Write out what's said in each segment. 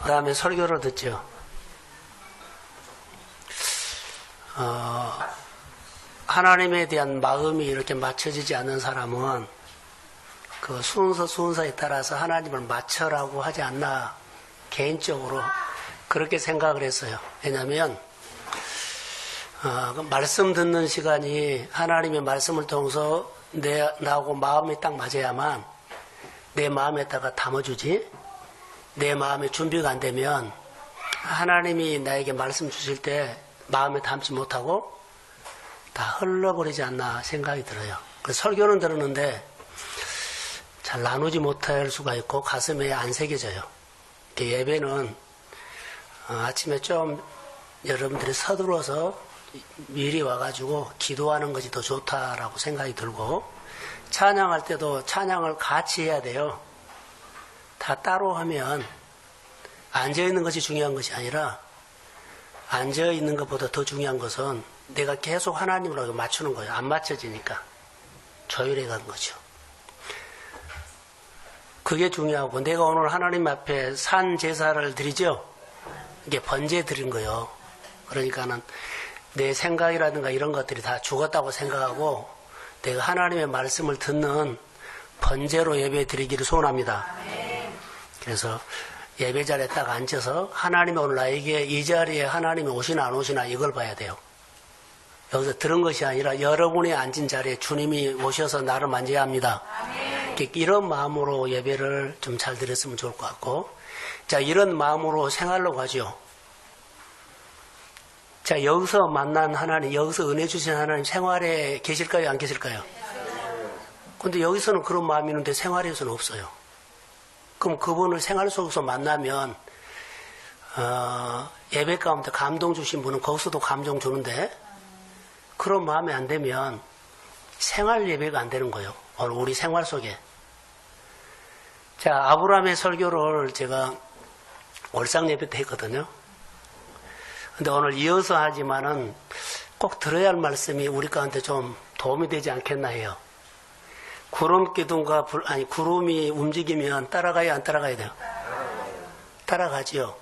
그 다음에 설교를 듣죠. 하나님에 대한 마음이 이렇게 맞춰지지 않는 사람은 그 순서에 따라서 하나님을 맞춰라고 하지 않나 개인적으로 그렇게 생각을 했어요. 왜냐하면 말씀 듣는 시간이 하나님의 말씀을 통해서 나하고 마음이 딱 맞아야만 내 마음에다가 담아주지, 내 마음에 준비가 안 되면 하나님이 나에게 말씀 주실 때 마음에 담지 못하고 다 흘러버리지 않나 생각이 들어요. 그래서 설교는 들었는데 잘 나누지 못할 수가 있고 가슴에 안 새겨져요. 예배는 아침에 좀 여러분들이 서둘러서 미리 와가지고 기도하는 것이 더 좋다라고 생각이 들고, 찬양할 때도 찬양을 같이 해야 돼요. 다 따로 하면 앉아있는 것이 중요한 것이 아니라 앉아있는 것보다 더 중요한 것은 내가 계속 하나님으로 맞추는 거예요. 안 맞춰지니까 조율해 가는 거죠. 그게 중요하고, 내가 오늘 하나님 앞에 산 제사를 드리죠. 이게 번제 드린 거예요. 그러니까는 내 생각이라든가 이런 것들이 다 죽었다고 생각하고 내가 하나님의 말씀을 듣는 번제로 예배 드리기를 소원합니다. 그래서 예배 자리에 딱 앉아서 하나님이 오늘 나에게 이 자리에 하나님이 오시나 안 오시나 이걸 봐야 돼요. 여기서 들은 것이 아니라 여러분이 앉은 자리에 주님이 오셔서 나를 만져야 합니다. 이런 마음으로 예배를 좀 잘 드렸으면 좋을 것 같고, 자, 이런 마음으로 생활로 가죠. 자, 여기서 만난 하나님, 여기서 은혜 주신 하나님 생활에 계실까요? 안 계실까요? 근데 여기서는 그런 마음이 있는데 생활에서는 없어요. 그럼 그분을 생활 속에서 만나면 예배 가운데 감동 주신 분은 거기서도 감동 주는데, 그런 마음이 안 되면 생활 예배가 안 되는 거예요. 오늘 우리 생활 속에. 자, 아브라함의 설교를 제가 월상 예배 때 했거든요. 근데 오늘 이어서 하지만은 꼭 들어야 할 말씀이 우리 가운데 좀 도움이 되지 않겠나 해요. 구름 기둥과 구름이 움직이면 따라가야 안 따라가야 돼요? 따라가지요.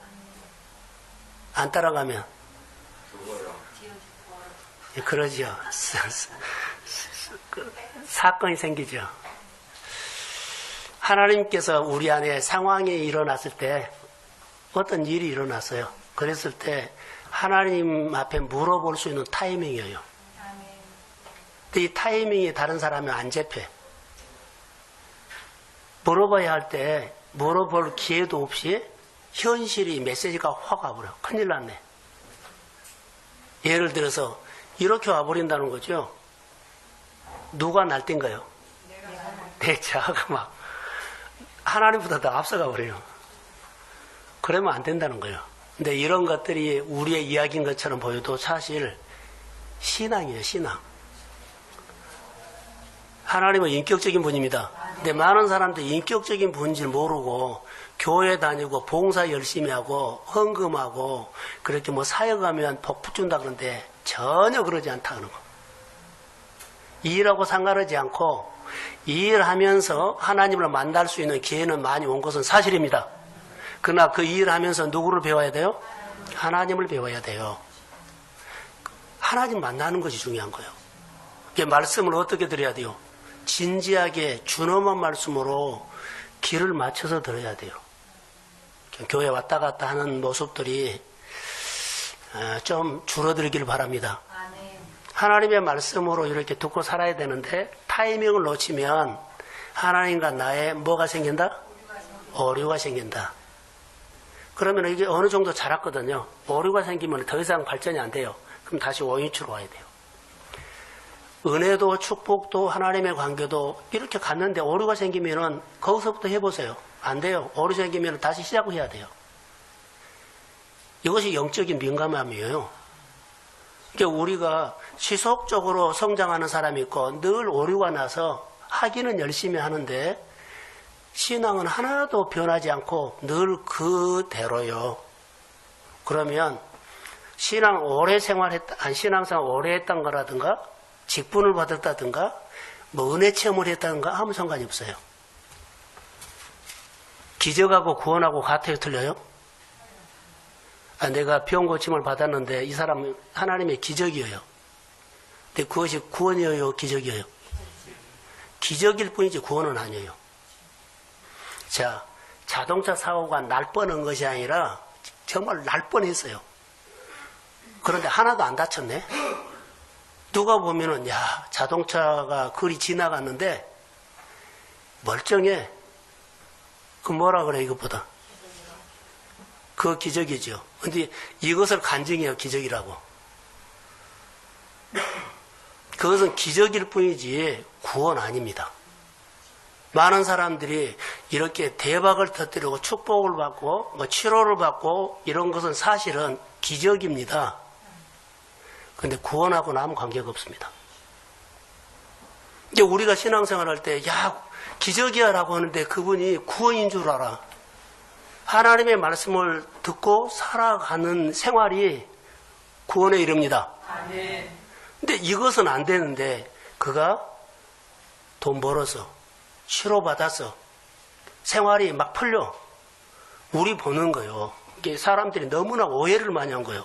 안 따라가면 그러죠. 사건이 생기죠. 하나님께서 우리 안에 상황이 일어났을 때, 어떤 일이 일어났어요. 그랬을 때 하나님 앞에 물어볼 수 있는 타이밍이에요. 근데 이 타이밍이 다른 사람은 안 잡혀. 물어봐야 할 때 물어볼 기회도 없이 현실이 메시지가 확 와버려. 큰일 났네. 예를 들어서 이렇게 와버린다는 거죠. 누가 날뛴가요? 내 자아가 막 하나님보다 더 앞서가 버려요. 그러면 안 된다는 거예요. 근데 이런 것들이 우리의 이야기인 것처럼 보여도 사실 신앙이에요. 신앙. 하나님은 인격적인 분입니다. 근데 많은 사람들이 인격적인 분인지 모르고 교회 다니고 봉사 열심히 하고 헌금하고 그렇게 뭐 사역하면 복 붙준다 그러는데 전혀 그러지 않다는 거. 일하고 상관하지 않고 일하면서 하나님을 만날 수 있는 기회는 많이 온 것은 사실입니다. 그러나 그 일하면서 누구를 배워야 돼요? 하나님을 배워야 돼요. 하나님 만나는 것이 중요한 거예요. 말씀을 어떻게 드려야 돼요? 진지하게 준엄한 말씀으로 길을 맞춰서 들어야 돼요. 교회 왔다 갔다 하는 모습들이 좀 줄어들기를 바랍니다. 하나님의 말씀으로 이렇게 듣고 살아야 되는데 타이밍을 놓치면 하나님과 나의 뭐가 생긴다? 오류가 생긴다. 그러면 이게 어느 정도 자랐거든요. 오류가 생기면 더 이상 발전이 안 돼요. 그럼 다시 원위치로 와야 돼요. 은혜도 축복도 하나님의 관계도 이렇게 갔는데 오류가 생기면은 거기서부터 해보세요. 안 돼요. 오류 생기면 다시 시작을 해야 돼요. 이것이 영적인 민감함이에요. 그러니까 우리가 지속적으로 성장하는 사람이 있고 늘 오류가 나서 하기는 열심히 하는데 신앙은 하나도 변하지 않고 늘 그대로요. 그러면 신앙생활 오래 했던 거라든가 직분을 받았다든가 뭐 은혜 체험을 했다든가 아무 상관이 없어요. 기적하고 구원하고 같아요? 틀려요? 내가 병 고침을 받았는데 이 사람은 하나님의 기적이에요. 근데 그것이 구원이에요, 기적이에요? 기적일 뿐이지 구원은 아니에요. 자, 자동차 사고가 날 뻔한 것이 아니라 정말 날 뻔했어요. 그런데 하나도 안 다쳤네. 누가 보면은 야, 자동차가 그리 지나갔는데 멀쩡해. 그 뭐라 그래, 이것보다. 그 기적이죠. 근데 이것을 간증해요, 기적이라고. 그것은 기적일 뿐이지 구원 아닙니다. 많은 사람들이 이렇게 대박을 터뜨리고 축복을 받고 뭐 치료를 받고 이런 것은 사실은 기적입니다. 근데 구원하고는 아무 관계가 없습니다. 이제 우리가 신앙생활 할 때, 야, 기적이야 라고 하는데 그분이 구원인 줄 알아. 하나님의 말씀을 듣고 살아가는 생활이 구원에 이릅니다. 근데 이것은 안 되는데, 그가 돈 벌어서, 치료받아서, 생활이 막 풀려. 우리 보는 거예요. 이게 사람들이 너무나 오해를 많이 한 거예요.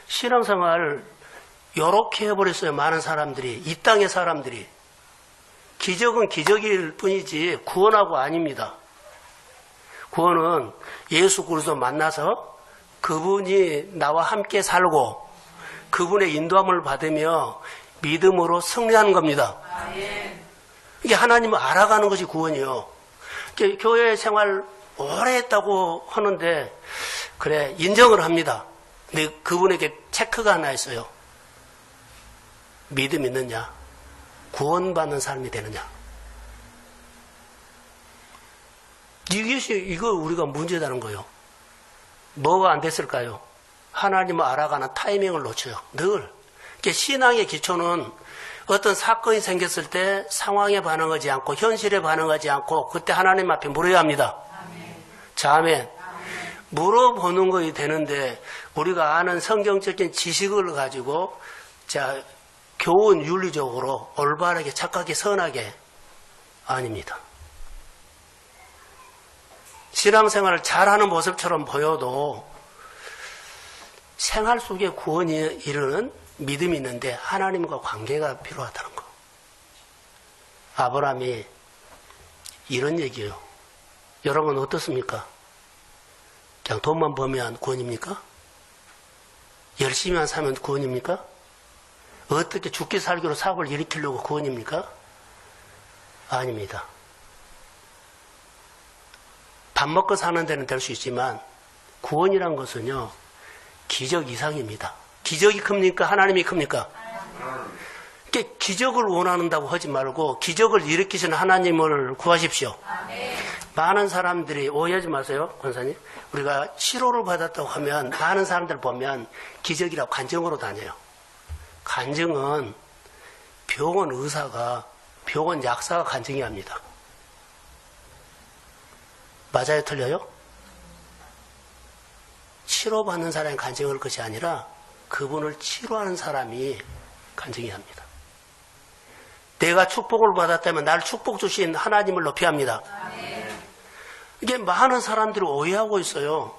신앙생활을 요렇게 해버렸어요. 많은 사람들이. 이 땅의 사람들이. 기적은 기적일 뿐이지 구원하고 아닙니다. 구원은 예수 그리스도 만나서 그분이 나와 함께 살고 그분의 인도함을 받으며 믿음으로 승리하는 겁니다. 이게 하나님을 알아가는 것이 구원이에요. 교회 생활 오래 했다고 하는데 그래, 인정을 합니다. 근데 그분에게 체크가 하나 있어요. 믿음 있느냐? 구원받는 사람이 되느냐? 이거 우리가 문제다는 거예요. 뭐가 안 됐을까요? 하나님을 알아가는 타이밍을 놓쳐요. 늘. 신앙의 기초는 어떤 사건이 생겼을 때 상황에 반응하지 않고 현실에 반응하지 않고 그때 하나님 앞에 물어야 합니다. 자, 아멘. 물어보는 것이 되는데 우리가 아는 성경적인 지식을 가지고 자, 교훈 윤리적으로 올바르게 착하게 선하게 아닙니다. 신앙생활을 잘하는 모습처럼 보여도 생활 속에 구원이 이르는 믿음이 있는데 하나님과 관계가 필요하다는 거. 아브라함이 이런 얘기예요. 여러분 어떻습니까? 그냥 돈만 벌면 구원입니까? 열심히만 살면 구원입니까? 어떻게 죽기 살기로 사고를 일으키려고 구원입니까? 아닙니다. 밥 먹고 사는 데는 될 수 있지만 구원이란 것은요, 기적 이상입니다. 기적이 큽니까? 하나님이 큽니까? 기적을 원한다고 하지 말고 기적을 일으키시는 하나님을 구하십시오. 많은 사람들이 오해하지 마세요, 권사님. 우리가 치료를 받았다고 하면 많은 사람들 보면 기적이라고 간증으로 다녀요. 간증은 병원 의사가, 병원 약사가 간증해야 합니다. 맞아요? 틀려요? 치료받는 사람이 간증할 것이 아니라 그분을 치료하는 사람이 간증해야 합니다. 내가 축복을 받았다면 나를 축복 주신 하나님을 높여야 합니다. 이게 많은 사람들이 오해하고 있어요.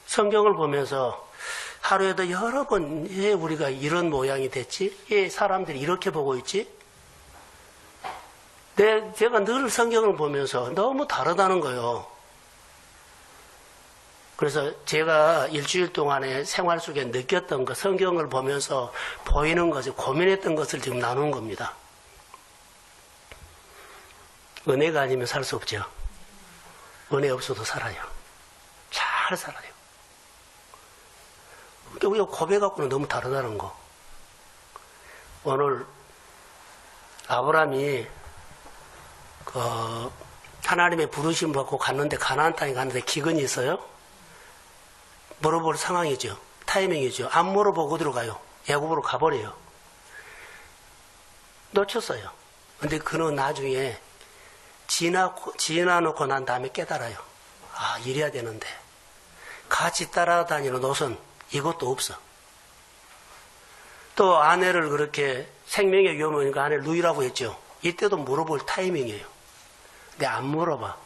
성경을 보면서 하루에도 여러 번 왜 우리가 이런 모양이 됐지? 왜 사람들이 이렇게 보고 있지? 제가 늘 성경을 보면서 너무 다르다는 거예요. 그래서 제가 일주일 동안의 생활 속에 느꼈던 것, 성경을 보면서 보이는 것을, 고민했던 것을 지금 나눈 겁니다. 은혜가 아니면 살 수 없죠. 은혜 없어도 살아요. 잘 살아요. 우리가 고백하고는 너무 다르다는 거. 오늘 아브라함이 하나님의 부르심 받고 갔는데 가나안 땅에 갔는데 기근이 있어요. 물어볼 상황이죠. 타이밍이죠. 안 물어보고 들어가요. 애굽으로 가버려요. 놓쳤어요. 근데 그는 나중에 지나놓고 난 다음에 깨달아요. 아, 이래야 되는데. 같이 따라다니는 옷은 이것도 없어. 또 아내를 그렇게 생명의 위험이니까 아내를 누이라고 했죠. 이때도 물어볼 타이밍이에요. 근데 안 물어봐.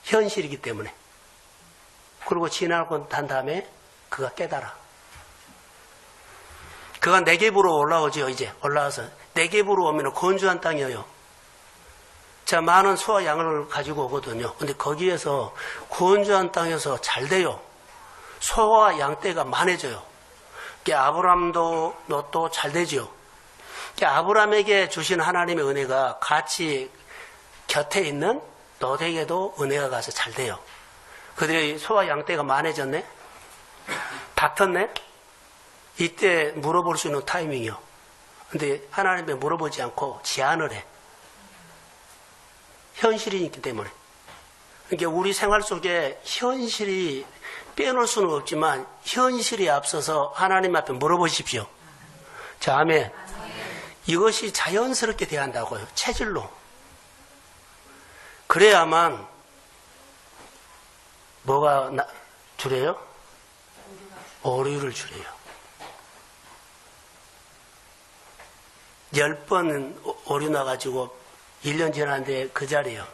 현실이기 때문에. 그리고 지나고 난 다음에 그가 깨달아. 그가 네겝으로 올라오죠. 이제 올라와서 네겝으로 오면 건조한 땅이에요. 자, 많은 소와 양을 가지고 오거든요. 근데 거기에서 건조한 땅에서 잘 돼요. 소와 양떼가 많아져요. 아브라함도 롯도 잘 되죠. 아브라함에게 주신 하나님의 은혜가 같이 곁에 있는 롯에게도 은혜가 가서 잘 돼요. 그들이 소와 양떼가 많아졌네? 다퉜네? 이때 물어볼 수 있는 타이밍이요. 근데 하나님께 물어보지 않고 제안을 해. 현실이 있기 때문에. 그러니까 우리 생활 속에 현실이 빼놓을 수는 없지만 현실이 앞서서 하나님 앞에 물어보십시오. 자, 아멘. 이것이 자연스럽게 돼야 한다고요. 체질로. 그래야만 뭐가 줄여요? 오류를 줄여요. 10번 오류 나가지고 1년 지났는데 그 자리에요.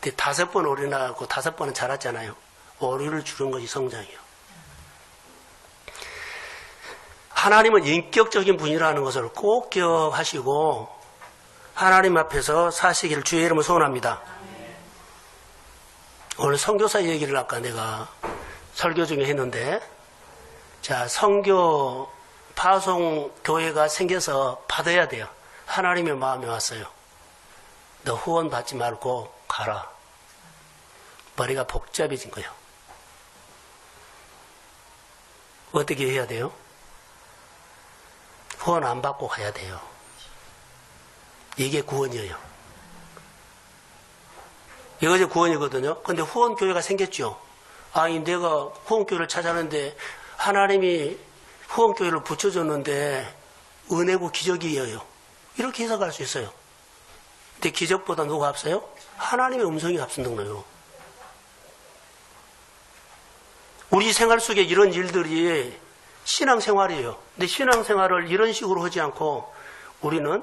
근데 5번 오류 나가고 5번은 자랐잖아요. 오류를 줄인 것이 성장이에요. 하나님은 인격적인 분이라는 것을 꼭 기억하시고 하나님 앞에서 사시기를 주의 이름으로 소원합니다. 오늘 선교사 얘기를 아까 내가 설교 중에 했는데, 자, 선교 파송 교회가 생겨서 받아야 돼요. 하나님의 마음이 왔어요. 너 후원 받지 말고 가라. 머리가 복잡해진 거예요. 어떻게 해야 돼요? 후원 안 받고 가야 돼요. 이게 구원이에요. 이것이 구원이거든요. 근데 후원교회가 생겼죠. 아니, 내가 후원교회를 찾았는데 하나님이 후원교회를 붙여줬는데 은혜고 기적이에요. 이렇게 해석할 수 있어요. 근데 기적보다 누가 앞서요? 하나님의 음성이 앞선다는 거예요. 우리 생활 속에 이런 일들이 신앙생활이에요. 근데 신앙생활을 이런 식으로 하지 않고 우리는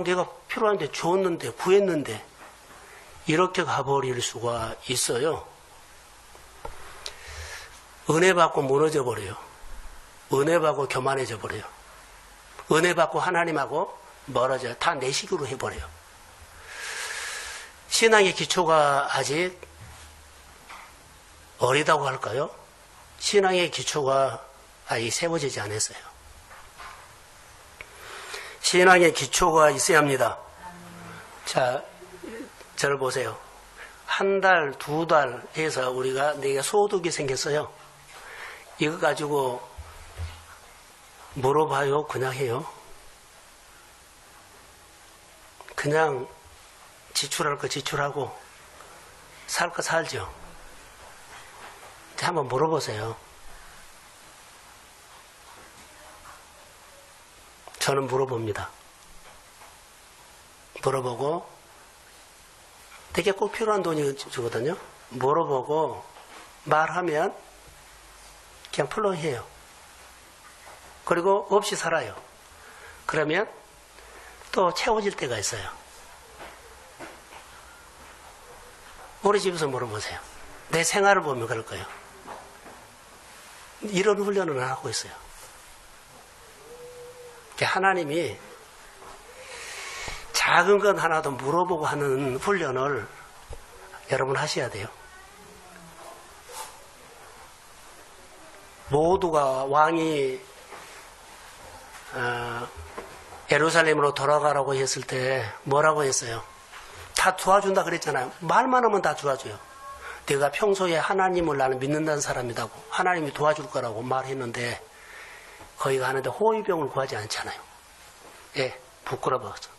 내가 필요한데 줬는데 구했는데 이렇게 가버릴 수가 있어요. 은혜 받고 무너져 버려요. 은혜 받고 교만해져 버려요. 은혜 받고 하나님하고 멀어져요. 다 내 식으로 해버려요. 신앙의 기초가 아직 어리다고 할까요? 신앙의 기초가 아직 세워지지 않았어요. 신앙의 기초가 있어야 합니다. 자, 저를 보세요. 한 달, 2달 해서 내가 소득이 생겼어요. 이거 가지고 물어봐요? 그냥 해요? 그냥 지출할 거 지출하고 살 거 살죠. 한번 물어보세요. 저는 물어봅니다. 물어보고 되게 꼭 필요한 돈이 주거든요. 물어보고 말하면 그냥 플로이해요. 그리고 없이 살아요. 그러면 또 채워질 때가 있어요. 우리 집에서 물어보세요. 내 생활을 보면 그럴 거예요. 이런 훈련을 하고 있어요. 하나님이 작은 건 하나도 물어보고 하는 훈련을 여러분 하셔야 돼요. 모두가 왕이 예루살렘으로 돌아가라고 했을 때 뭐라고 했어요? 다 도와준다 그랬잖아요. 말만 하면 다 도와줘요. 내가 평소에 하나님을 나는 믿는다는 사람이라고 하나님이 도와줄 거라고 말했는데 거기 가는데 호위병을 구하지 않잖아요. 예, 부끄러워서.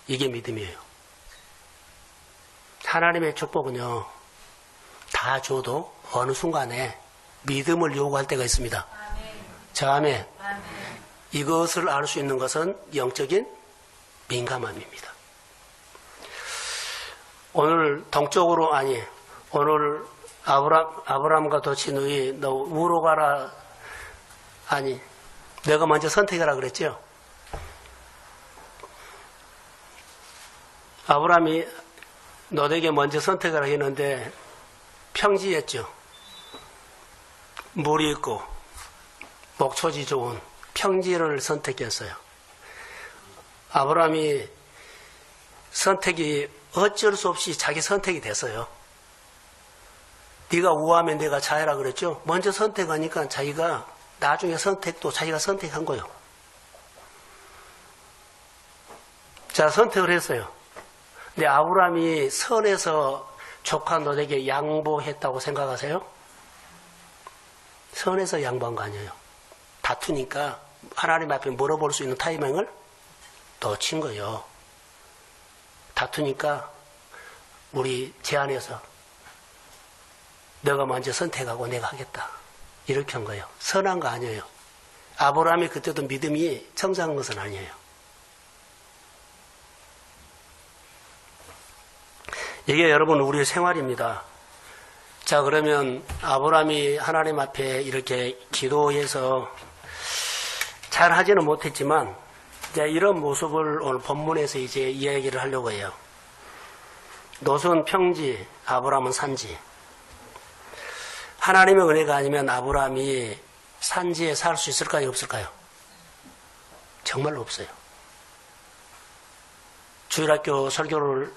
이게 믿음이에요. 하나님의 축복은요, 다 줘도 어느 순간에 믿음을 요구할 때가 있습니다. 자, 아멘. 이것을 알 수 있는 것은 영적인 민감함입니다. 오늘 동쪽으로 오늘 아브라함과 도친의 너 우로 가라 내가 먼저 선택하라 그랬죠. 아브라함이 너에게 먼저 선택하라 했는데 평지였죠. 물이 있고 목초지 좋은 평지를 선택했어요. 아브라함이 선택이 어쩔 수 없이 자기 선택이 됐어요. 네가 우하면 내가 자해라 그랬죠. 먼저 선택하니까 자기가 나중에 선택도 자기가 선택한 거예요. 자, 선택을 했어요. 근데 아브라함이 선에서 조카 노에게 양보했다고 생각하세요? 선에서 양보한 거 아니에요. 다투니까 하나님 앞에 물어볼 수 있는 타이밍을 놓친 거예요. 다투니까 우리 제안해서 너가 먼저 선택하고 내가 하겠다. 이렇게 한 거예요. 선한 거 아니에요. 아브라함이 그때도 믿음이 성장한 것은 아니에요. 이게 여러분 우리의 생활입니다. 자, 그러면 아브라함이 하나님 앞에 이렇게 기도해서 잘 하지는 못했지만 이제 이런 모습을 오늘 본문에서 이제 이야기를 하려고 해요. 롯은 평지, 아브라함은 산지. 하나님의 은혜가 아니면 아브라함이 산지에 살 수 있을까요, 없을까요? 정말로 없어요. 주일학교 설교를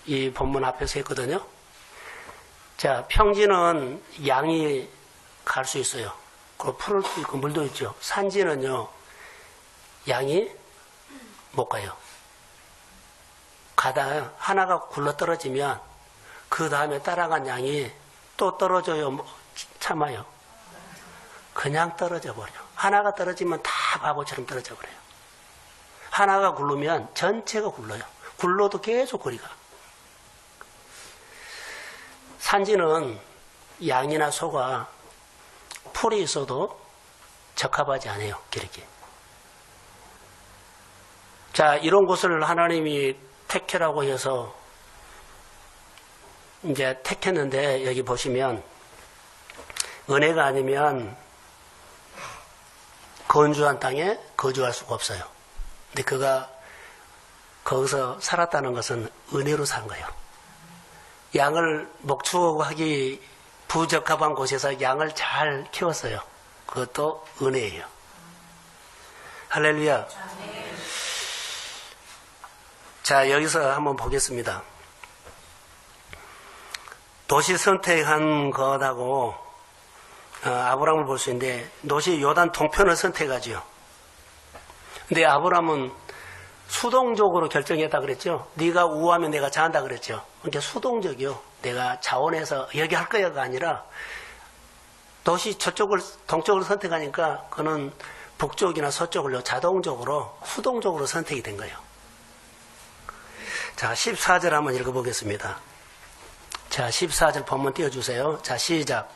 이 본문 앞에서 했거든요. 자, 평지는 양이 갈 수 있어요. 그리고 풀도 있고 물도 있죠. 산지는요, 양이 못 가요. 가다 하나가 굴러 떨어지면 그 다음에 따라간 양이 또 떨어져요, 참아요. 그냥 떨어져 버려. 하나가 떨어지면 다 바보처럼 떨어져 버려요. 하나가 굴르면 전체가 굴러요. 굴러도 계속 거리가. 산지는 양이나 소가 풀이 있어도 적합하지 않아요, 기르기. 자, 이런 곳을 하나님이 택해라고 해서 이제 택했는데, 여기 보시면 은혜가 아니면 건조한 땅에 거주할 수가 없어요. 근데 그가 거기서 살았다는 것은 은혜로 산 거예요. 양을 목축하기 부적합한 곳에서 양을 잘 키웠어요. 그것도 은혜예요. 할렐루야. 자, 여기서 한번 보겠습니다. 롯이 선택한 것하고 아브라함을 볼 수 있는데, 롯이 요단 동편을 선택하죠. 근데 아브라함은 수동적으로 결정했다 그랬죠. 네가 우하면 내가 자한다 그랬죠. 그러니까 수동적이요. 내가 자원해서 여기 할 거야가 아니라 롯이 저쪽을 동쪽을 선택하니까 그는 북쪽이나 서쪽을 자동적으로 수동적으로 선택이 된 거예요. 자, 14절 한번 읽어보겠습니다. 자, 14절 본문 띄워주세요. 자, 시작.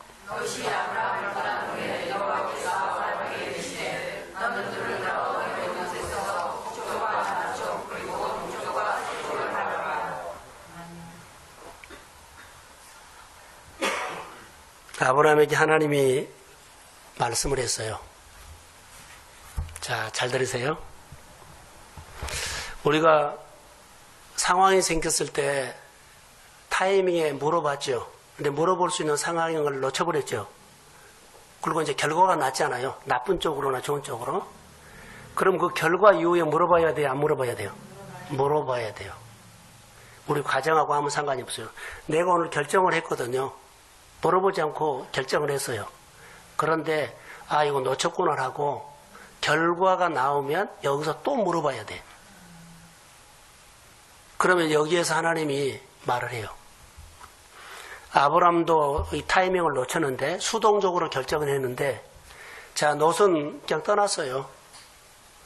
아브라함에게 하나님이 말씀을 했어요. 자, 잘 들으세요. 우리가 상황이 생겼을 때 타이밍에 물어봤죠. 근데 물어볼 수 있는 상황을 놓쳐버렸죠. 그리고 이제 결과가 났잖아요. 나쁜 쪽으로나 좋은 쪽으로. 그럼 그 결과 이후에 물어봐야 돼요? 안 물어봐야 돼요? 물어봐야 돼요. 우리 과정하고 아무 상관이 없어요. 내가 오늘 결정을 했거든요. 물어보지 않고 결정을 했어요. 그런데 이거 놓쳤구나 하고 결과가 나오면 여기서 또 물어봐야 돼. 그러면 여기에서 하나님이 말을 해요. 아브라함도 이 타이밍을 놓쳤는데 수동적으로 결정을 했는데, 자, 롯은 그냥 떠났어요.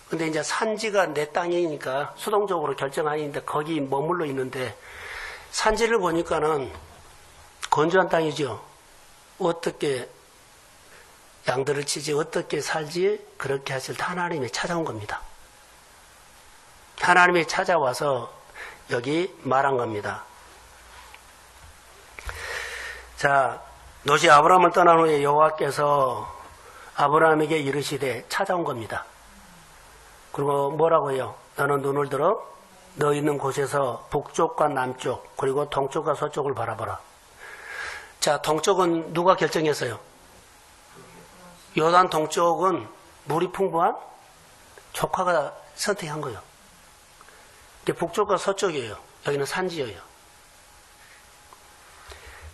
근데 이제 산지가 내 땅이니까 수동적으로 결정하는데 거기 머물러 있는데, 산지를 보니까는 건조한 땅이죠. 어떻게 양들을 치지, 어떻게 살지, 그렇게 하실 때 하나님이 찾아온 겁니다. 하나님이 찾아와서 여기 말한 겁니다. 자, 롯이 아브라함을 떠난 후에 여호와께서 아브라함에게 이르시되 찾아온 겁니다. 그리고 뭐라고 해요? 너는 눈을 들어 너 있는 곳에서 북쪽과 남쪽 그리고 동쪽과 서쪽을 바라보라. 자, 동쪽은 누가 결정했어요? 요단 동쪽은 물이 풍부한 조카가 선택한 거예요. 근데 북쪽과 서쪽이에요. 여기는 산지예요.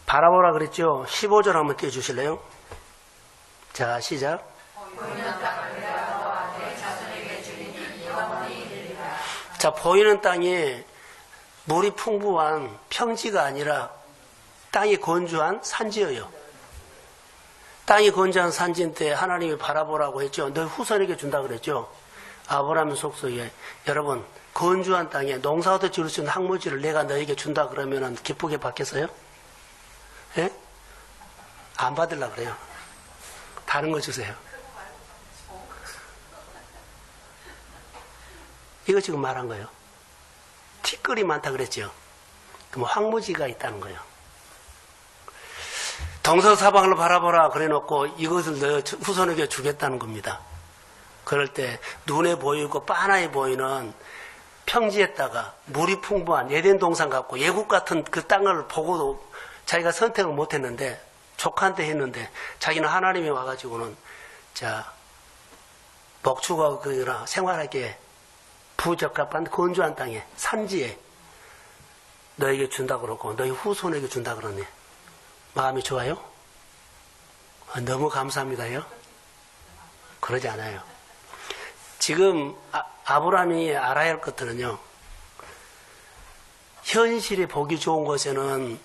바라보라 그랬죠? 15절 한번 띄워주실래요? 자, 시작. 자, 보이는 땅이 물이 풍부한 평지가 아니라 땅이 건조한 산지예요. 땅이 건조한 산지인데 하나님이 바라보라고 했죠. 너 후손에게 준다 그랬죠. 아브라함 속속에 여러분 건조한 땅에 농사도 지을 수 있는 학무지를 내가 너에게 준다 그러면 기쁘게 받겠어요? 예? 안 받으려고 그래요. 다른 거 주세요. 이거 지금 말한 거예요. 티끌이 많다 그랬죠. 그럼 황무지가 있다는 거예요. 동서사방을 바라보라 그래놓고 이것을 너 후손에게 주겠다는 겁니다. 그럴 때 눈에 보이고 빤하게 보이는 평지에다가 물이 풍부한 에덴 동산 같고 예국 같은 그 땅을 보고도 자기가 선택을 못했는데 조카한테 했는데 자기는 하나님이 와가지고는 자 먹축하거나 생활하기에 부적합한 건조한 땅에 산지에 너에게 준다 그러고 너희 후손에게 준다 그러네. 마음이 좋아요? 너무 감사합니다요. 그러지 않아요. 지금 아브라함이 알아야 할 것들은요. 현실에 보기 좋은 곳에는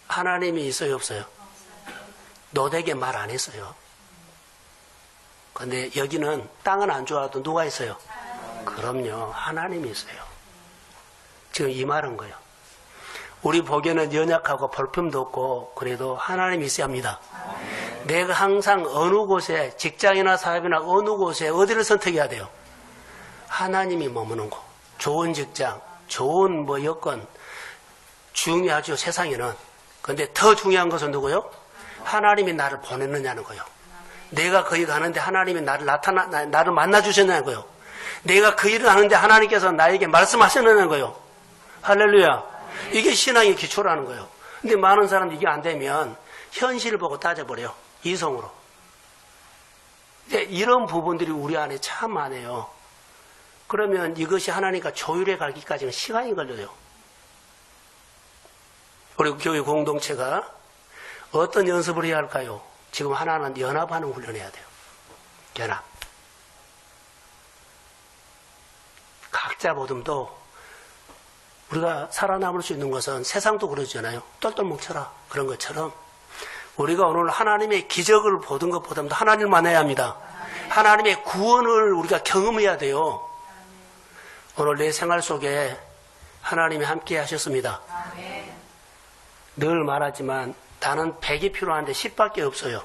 하나님이 있어요 없어요? 너에게 말 안 했어요. 근데 여기는 땅은 안 좋아도 누가 있어요? 그럼요. 하나님이 있어요. 지금 이 말은 거예요. 우리 보기에는 연약하고 볼품도 없고 그래도 하나님이 있어야 합니다. 내가 항상 어느 곳에 직장이나 사업이나 어느 곳에 어디를 선택해야 돼요? 하나님이 머무는 곳. 좋은 직장, 좋은 여건 중요하죠. 세상에는. 근데 더 중요한 것은 누구요? 하나님이 나를 보냈느냐는 거예요. 내가 거기 가는데 하나님이 나를 만나주셨냐는 거예요. 내가 그 일을 하는데 하나님께서 나에게 말씀하셨냐는 거예요. 할렐루야. 이게 신앙의 기초라는 거예요. 근데 많은 사람들이 이게 안 되면 현실을 보고 따져버려요. 이성으로. 근데 이런 부분들이 우리 안에 참 많아요. 그러면 이것이 하나님과 조율해 가기까지는 시간이 걸려요. 우리 교회 공동체가 어떤 연습을 해야 할까요? 지금 하나는 연합하는 훈련해야 돼요. 연합. 각자 모둠도 우리가 살아남을 수 있는 것은 세상도 그러잖아요. 똘똘 뭉쳐라. 그런 것처럼 우리가 오늘 하나님의 기적을 보던 것보다도 하나님을 만나야 합니다. 하나님의 구원을 우리가 경험해야 돼요. 오늘 내 생활 속에 하나님이 함께 하셨습니다. 늘 말하지만 나는 100이 필요한데 10밖에 없어요.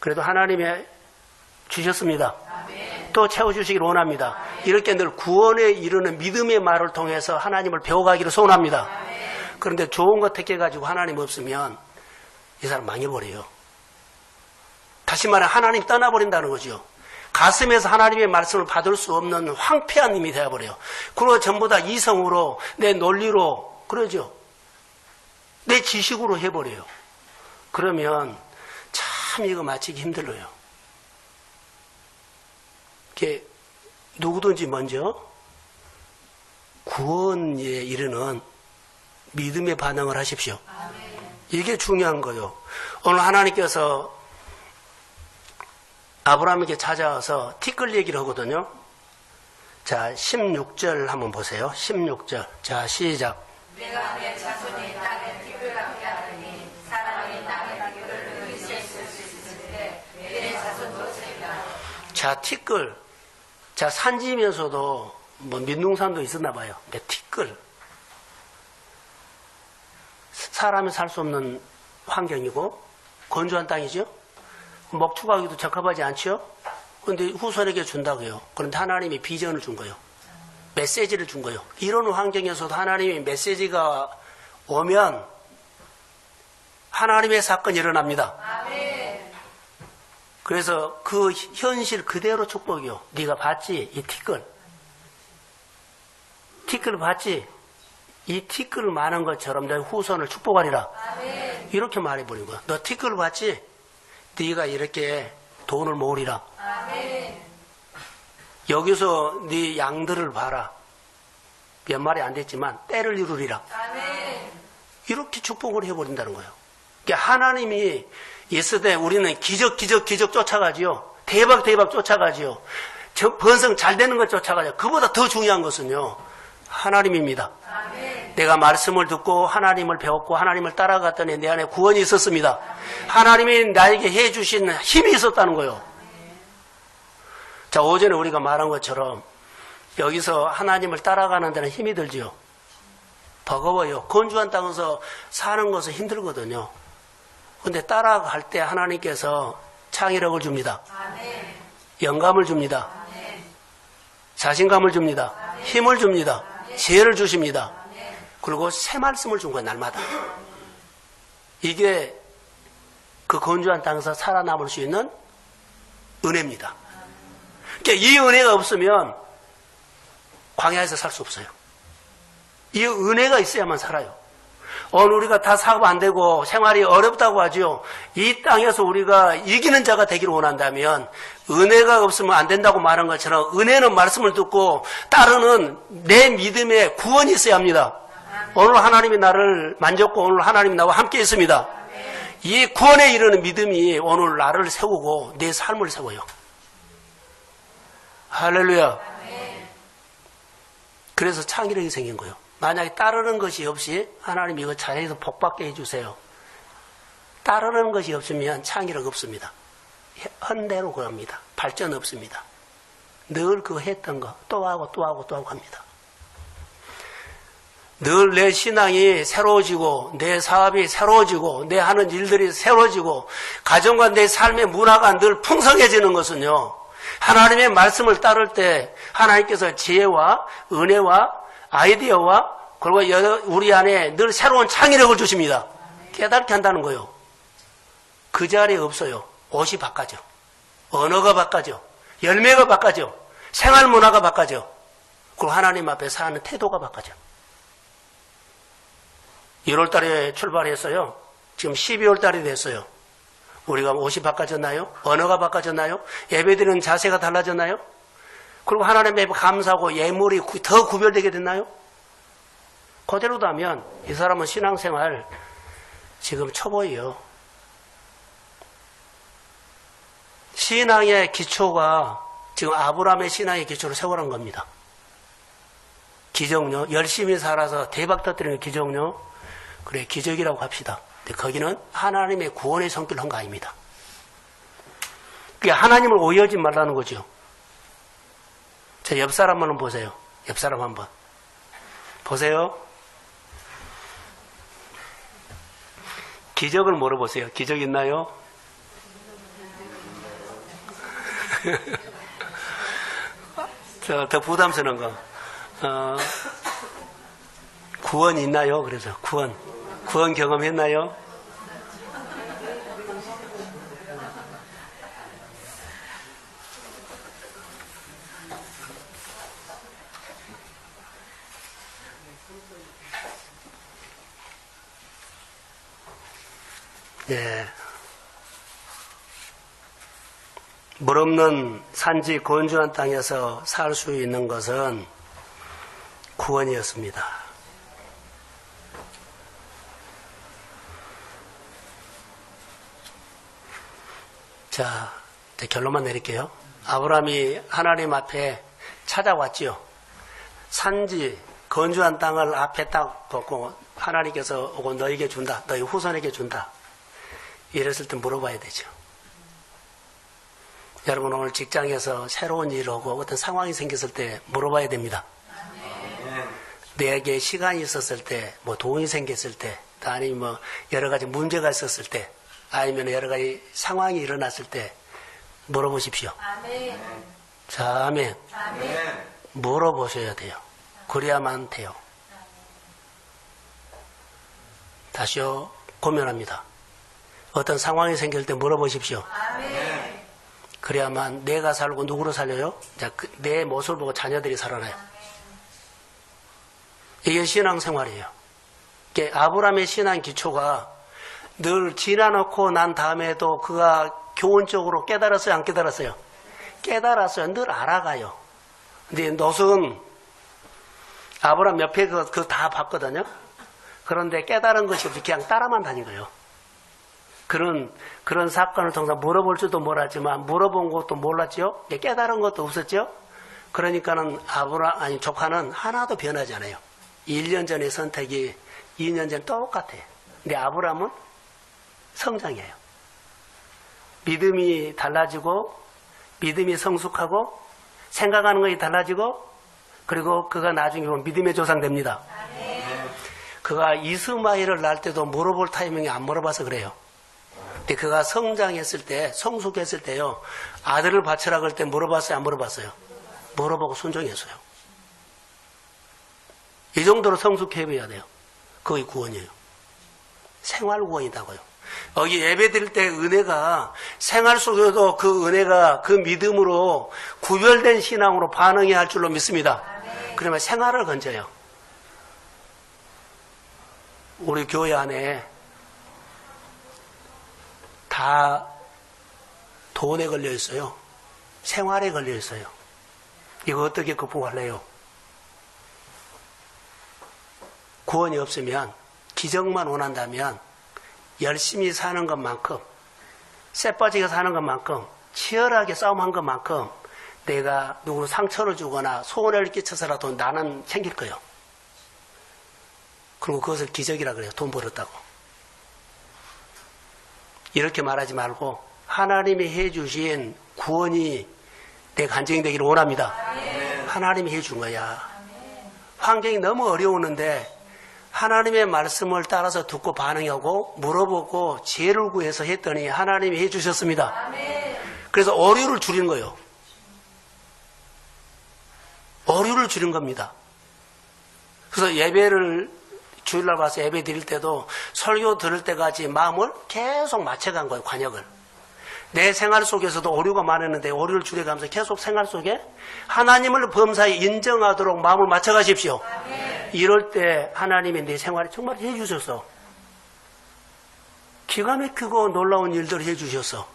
그래도 하나님이 주셨습니다. 또 채워주시길 원합니다. 이렇게 늘 구원에 이르는 믿음의 말을 통해서 하나님을 배워가기를 소원합니다. 그런데 좋은 것 택해가지고 하나님 없으면 이 사람 망해버려요. 다시 말해 하나님 떠나버린다는 거죠. 가슴에서 하나님의 말씀을 받을 수 없는 황폐한 힘이 되어버려요. 그리고 전부 다 이성으로 내 논리로 그러죠. 내 지식으로 해버려요. 그러면 참 이거 마치기 힘들어요. 이게 누구든지 먼저 구원에 이르는 믿음의 반응을 하십시오. 이게 중요한 거예요. 오늘 하나님께서 아브라함에게 찾아와서 티끌 얘기를 하거든요. 자, 16절 한번 보세요. 16절. 자, 시작. 내가 내 자손이 땅에 티끌 같게 하더니 사람이 땅에 티끌을 의지할 수 있으시되 내 자손도 생겨. 자, 티끌. 자, 산지면서도 민둥산도 있었나 봐요. 근데 티끌. 사람이 살 수 없는 환경이고 건조한 땅이죠. 먹축하기도 적합하지 않죠. 그런데 후손에게 준다고요. 그런데 하나님이 비전을 준 거예요. 메시지를 준 거예요. 이런 환경에서도 하나님의 메시지가 오면 하나님의 사건이 일어납니다. 아멘. 그래서 그 현실 그대로 축복이요. 네가 봤지? 이 티끌. 티끌 봤지? 이 티끌 많은 것처럼 내 후손을 축복하리라. 아멘. 이렇게 말해버린 거야. 너 티끌 봤지? 네가 이렇게 돈을 모으리라. 여기서 네 양들을 봐라. 몇 마리 안 됐지만 때를 이루리라. 이렇게 축복을 해버린다는 거예요. 그러니까 하나님이 있을 때 우리는 기적 쫓아가지요. 대박 쫓아가지요. 번성 잘 되는 것 쫓아가지요. 그보다 더 중요한 것은요, 하나님입니다. 내가 말씀을 듣고 하나님을 배웠고 하나님을 따라갔더니 내 안에 구원이 있었습니다. 하나님이 나에게 해주신 힘이 있었다는 거예요. 자, 오전에 우리가 말한 것처럼 여기서 하나님을 따라가는 데는 힘이 들지요. 버거워요. 건조한 땅에서 사는 것은 힘들거든요. 근데 따라갈 때 하나님께서 창의력을 줍니다. 영감을 줍니다. 자신감을 줍니다. 힘을 줍니다. 지혜를 주십니다. 그리고 새 말씀을 준 거예요, 날마다. 이게 그 건조한 땅에서 살아남을 수 있는 은혜입니다. 그러니까 이 은혜가 없으면 광야에서 살 수 없어요. 이 은혜가 있어야만 살아요. 오늘 우리가 다 사업 안 되고 생활이 어렵다고 하죠. 이 땅에서 우리가 이기는 자가 되기를 원한다면 은혜가 없으면 안 된다고 말한 것처럼 은혜는 말씀을 듣고 따르는 내 믿음에 구원이 있어야 합니다. 오늘 하나님이 나를 만졌고 오늘 하나님이 나와 함께 있습니다. 이 구원에 이르는 믿음이 오늘 나를 세우고 내 삶을 세워요. 할렐루야. 그래서 창의력이 생긴 거예요. 만약에 따르는 것이 없이 하나님 이거 잘해서 복받게 해주세요. 따르는 것이 없으면 창의력 없습니다. 헌대로 그럽니다. 발전 없습니다. 늘 그 했던 거 또 하고 합니다. 늘 내 신앙이 새로워지고 내 사업이 새로워지고 내 하는 일들이 새로워지고 가정과 내 삶의 문화가 늘 풍성해지는 것은요, 하나님의 말씀을 따를 때 하나님께서 지혜와 은혜와 아이디어와 그리고 우리 안에 늘 새로운 창의력을 주십니다. 깨닫게 한다는 거예요. 그 자리에 없어요. 옷이 바꿔져. 언어가 바꿔져. 열매가 바꿔져. 생활 문화가 바꿔져. 그리고 하나님 앞에 사는 태도가 바꿔져. 1월 달에 출발했어요. 지금 12월 달이 됐어요. 우리가 옷이 바꿔졌나요? 언어가 바꿔졌나요? 예배드리는 자세가 달라졌나요? 그리고 하나님의 감사하고 예물이 더 구별되게 됐나요? 그대로다면 이 사람은 신앙생활 지금 초보예요. 신앙의 기초가 지금 아브라함의 신앙의 기초를 세워란 겁니다. 기적요. 열심히 살아서 대박 터뜨리는 기적요. 그래, 기적이라고 합시다. 근데 거기는 하나님의 구원의 성격을 한 거 아닙니다. 그게 하나님을 오해하지 말라는 거죠. 자, 옆 사람 한번 보세요. 옆 사람 한번. 보세요. 기적을 물어보세요. 기적 있나요? 더 부담스러운 거. 구원 있나요? 그래서 구원 경험했나요? 네. 물 없는 산지 건조한 땅에서 살 수 있는 것은 구원이었습니다. 자, 이제 결론만 내릴게요. 아브라함이 하나님 앞에 찾아왔지요. 산지 건조한 땅을 앞에 딱 놓고 하나님께서 오고 너에게 준다. 너희 후손에게 준다. 이랬을 때 물어봐야 되죠. 여러분 오늘 직장에서 새로운 일을 하고 어떤 상황이 생겼을 때 물어봐야 됩니다. 내게 시간이 있었을 때, 뭐 돈이 생겼을 때, 아니면 뭐 여러 가지 문제가 있었을 때, 아니면 여러 가지 상황이 일어났을 때 물어보십시오. 아멘. 자, 아멘. 아멘. 물어보셔야 돼요. 그래야만 돼요. 다시요, 고면합니다. 어떤 상황이 생길 때 물어보십시오. 아멘. 그래야만 내가 살고 누구로 살려요? 자, 내 모습을 보고 자녀들이 살아나요. 이게 신앙생활이에요. 아브라함의 신앙 기초가 늘 지나놓고 난 다음에도 그가 교훈적으로 깨달았어요, 안 깨달았어요? 깨달았어요. 늘 알아가요. 근데 롯은 아브라함 옆에 그거 다 봤거든요. 그런데 깨달은 것이 없이 그냥 따라만 다닌 거예요. 그런 사건을 통해서 물어볼 줄도 몰랐지만 물어본 것도 몰랐죠. 깨달은 것도 없었죠. 그러니까는 조카는 하나도 변하지 않아요. 1년 전의 선택이 2년 전 똑같아요. 근데 아브라함은 성장해요. 믿음이 달라지고 믿음이 성숙하고 생각하는 것이 달라지고 그리고 그가 나중에 보면 믿음의 조상 됩니다. 그가 이스마엘을 낳을 때도 물어볼 타이밍에 안 물어봐서 그래요. 근데 그가 성장했을 때, 성숙했을 때요, 아들을 바쳐라 그럴 때 물어봤어요, 안 물어봤어요? 물어보고 순종했어요. 이 정도로 성숙해야 돼요. 그게 구원이에요. 생활 구원이다고요. 여기 예배 드릴 때 은혜가 생활 속에도 그 은혜가 그 믿음으로 구별된 신앙으로 반응해야 할 줄로 믿습니다. 그러면 생활을 건져요. 우리 교회 안에 다 돈에 걸려 있어요. 생활에 걸려 있어요. 이거 어떻게 극복할래요? 구원이 없으면 기적만 원한다면 열심히 사는 것만큼 쎄빠지게 사는 것만큼 치열하게 싸움한 것만큼 내가 누구 상처를 주거나 소원을 끼쳐서라도 나는 챙길 거예요. 그리고 그것을 기적이라 그래요. 돈 벌었다고. 이렇게 말하지 말고 하나님이 해주신 구원이 내 간증이 되기를 원합니다. 하나님이 해준 거야. 환경이 너무 어려우는데 하나님의 말씀을 따라서 듣고 반응하고 물어보고 지혜를 구해서 했더니 하나님이 해주셨습니다. 그래서 어려를 줄이는 거예요. 어려를 줄인 겁니다. 그래서 예배를 주일날 와서 예배 드릴 때도 설교 들을 때까지 마음을 계속 맞춰간 거예요. 관역을. 내 생활 속에서도 오류가 많았는데 오류를 줄여가면서 계속 생활 속에 하나님을 범사에 인정하도록 마음을 맞춰가십시오. 이럴 때 하나님이 내 생활에 정말 해주셔서 기가 막히고 놀라운 일들을 해주셔서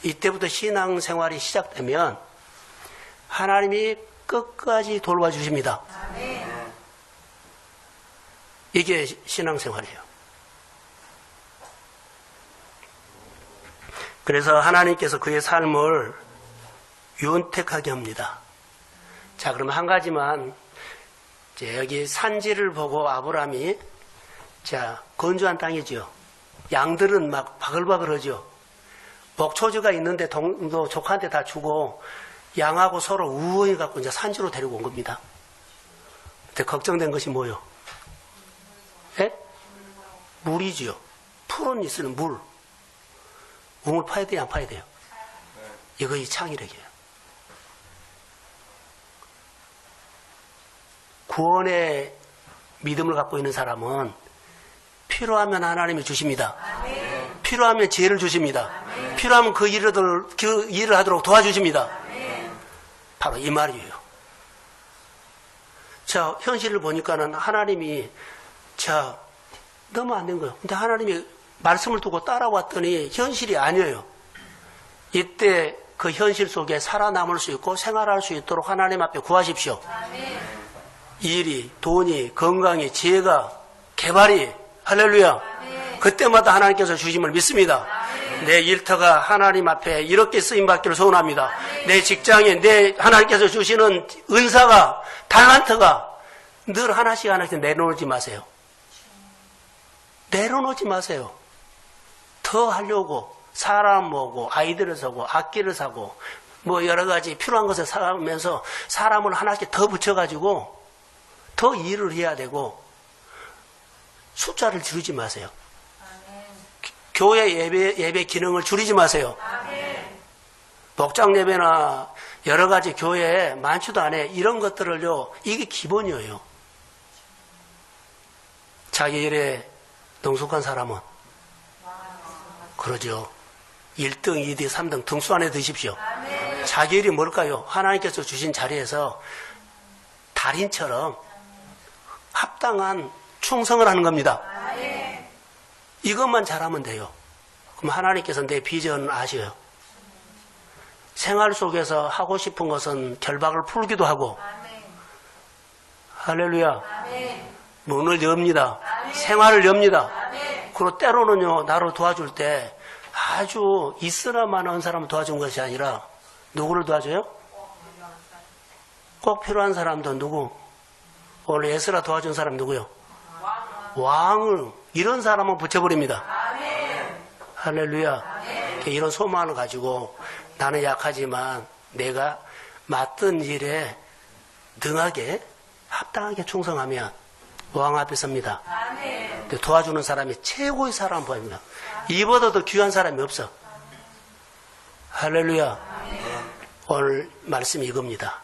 이때부터 신앙생활이 시작되면 하나님이 끝까지 돌봐주십니다. 이게 신앙생활이에요. 그래서 하나님께서 그의 삶을 윤택하게 합니다. 자, 그러면 한 가지만, 여기 산지를 보고 아브라함이, 건조한 땅이죠. 양들은 막 바글바글 하죠. 목초지가 있는데 동도 조카한테 다 주고, 양하고 서로 우엉이 갖고 이제 산지로 데리고 온 겁니다. 근데 걱정된 것이 뭐예요? 예? 물이지요. 푸른 있으면 물. 우물 파야 돼요, 안 파야 돼요? 이거 이 창의력이에요. 구원의 믿음을 갖고 있는 사람은 필요하면 하나님이 주십니다. 필요하면 지혜를 주십니다. 필요하면 그 일을 하도록 도와주십니다. 바로 이 말이에요. 자, 현실을 보니까는 하나님이 너무 안 된 거예요. 근데 하나님이 말씀을 두고 따라왔더니 현실이 아니에요. 이때 그 현실 속에 살아남을 수 있고 생활할 수 있도록 하나님 앞에 구하십시오. 일이, 돈이, 건강이, 지혜가, 개발이, 할렐루야. 그때마다 하나님께서 주심을 믿습니다. 내 일터가 하나님 앞에 이렇게 쓰임받기를 소원합니다. 내 직장에 하나님께서 주시는 은사가, 달란트가 늘 하나씩 내려놓지 마세요. 내려놓지 마세요. 더 하려고 사람 모으고 아이들을 사고 악기를 사고 뭐 여러 가지 필요한 것을 사면서 사람을 하나씩 더 붙여가지고 더 일을 해야 되고 숫자를 줄이지 마세요. 교회 예배 기능을 줄이지 마세요. 목장 예배나 여러 가지 교회에 많지도 않아요. 이런 것들을요, 이게 기본이에요. 자기 일에 능숙한 사람은 그러죠. 1등, 2등, 3등 등수 안에 드십시오. 자기 일이 뭘까요? 하나님께서 주신 자리에서 달인처럼 합당한 충성을 하는 겁니다. 이것만 잘하면 돼요. 그럼 하나님께서 내 비전을 아셔요. 생활 속에서 하고 싶은 것은 결박을 풀기도 하고, 할렐루야. 문을 엽니다. 생활을 엽니다. 그리고 때로는요, 나를 도와줄 때 아주 있으나마나 한 사람을 도와준 것이 아니라 누구를 도와줘요? 꼭 필요한 사람도 누구? 오늘 에스라 도와준 사람 누구요? 왕을, 이런 사람은 붙여버립니다. 할렐루야. 이런 소망을 가지고 나는 약하지만 내가 맡은 일에 능하게 합당하게 충성하면 왕 앞에 섭니다. 도와주는 사람이 최고의 사람 보입니다. 이보다 더 귀한 사람이 없어. 할렐루야. 오늘 말씀이 이겁니다.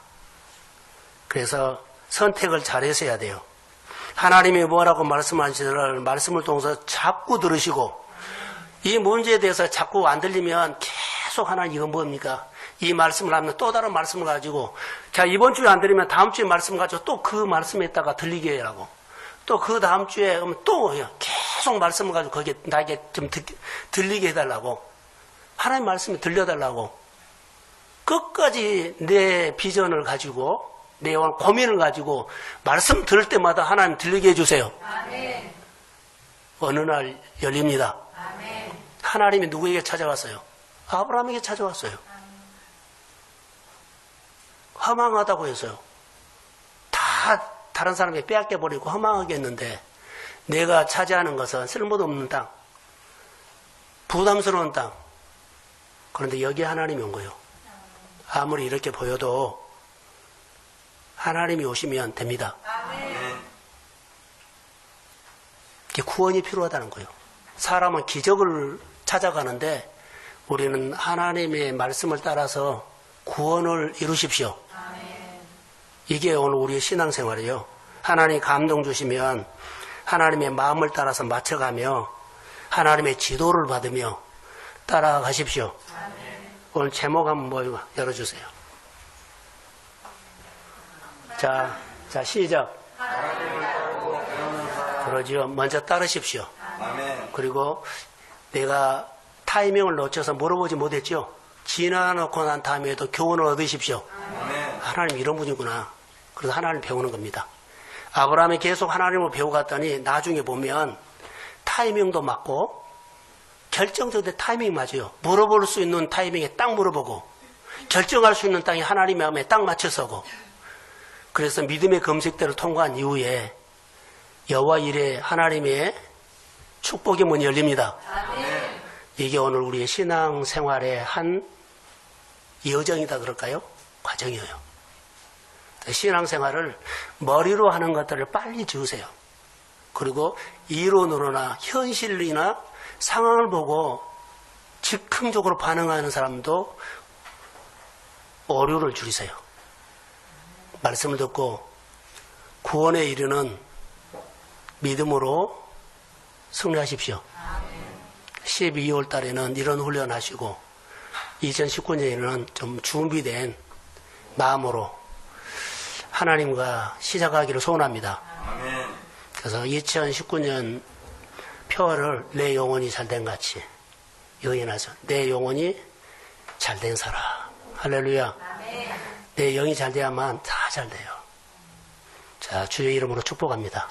그래서 선택을 잘해서 해야 돼요. 하나님이 뭐라고 말씀하시는 말씀을 통해서 자꾸 들으시고, 이 문제에 대해서 자꾸 안 들리면 계속 하나님 이건 뭡니까? 이 말씀을 하면 또 다른 말씀을 가지고, 자, 이번 주에 안 들리면 다음 주에 말씀을 가지고 또 그 말씀에다가 들리게 해라고. 또 그 다음 주에 또 계속 말씀을 가지고 거기에 나에게 좀 들리게 해달라고. 하나님 말씀이 들려달라고. 끝까지 내 비전을 가지고, 내 고민을 가지고 말씀 들을 때마다 하나님 들리게 해주세요. 어느 날 열립니다. 하나님이 누구에게 찾아왔어요? 아브라함에게 찾아왔어요. 허망하다고 해서요. 다 다른 사람에게 빼앗겨버리고 허망하게 했는데, 내가 차지하는 것은 쓸모도 없는 땅, 부담스러운 땅. 그런데 여기에 하나님이 온 거예요. 아무리 이렇게 보여도 하나님이 오시면 됩니다. 이게 구원이 필요하다는 거예요. 사람은 기적을 찾아가는데 우리는 하나님의 말씀을 따라서 구원을 이루십시오. 이게 오늘 우리의 신앙생활이에요. 하나님이 감동 주시면 하나님의 마음을 따라서 맞춰가며 하나님의 지도를 받으며 따라가십시오. 오늘 제목 한번 열어주세요. 자, 시작. 그러지요. 먼저 따르십시오. 그리고 내가 타이밍을 놓쳐서 물어보지 못했죠. 지나놓고 난 다음에도 교훈을 얻으십시오. 하나님 이런 분이구나. 그래서 하나님 배우는 겁니다. 아브라함이 계속 하나님을 배워갔더니 나중에 보면 타이밍도 맞고, 결정적인 타이밍이 맞아요. 물어볼 수 있는 타이밍에 딱 물어보고, 결정할 수 있는 땅에 하나님의 마음에 딱 맞춰서고, 그래서 믿음의 검색대를 통과한 이후에 여호와 이레 하나님의 축복의 문이 열립니다. 이게 오늘 우리의 신앙생활의 한 여정이다 그럴까요? 과정이에요. 신앙생활을 머리로 하는 것들을 빨리 지우세요. 그리고 이론으로나 현실이나 상황을 보고 즉흥적으로 반응하는 사람도 오류를 줄이세요. 말씀을 듣고 구원에 이르는 믿음으로 승리하십시오. 12월 달에는 이런 훈련 하시고 2019년에는 좀 준비된 마음으로 하나님과 시작하기를 소원합니다. 그래서 2019년 표어를 내 영혼이 잘된 같이 여인하죠. 내 영혼이 잘된 사람. 할렐루야. 내 영이 잘 돼야만 다 잘 돼요. 자, 주의 이름으로 축복합니다.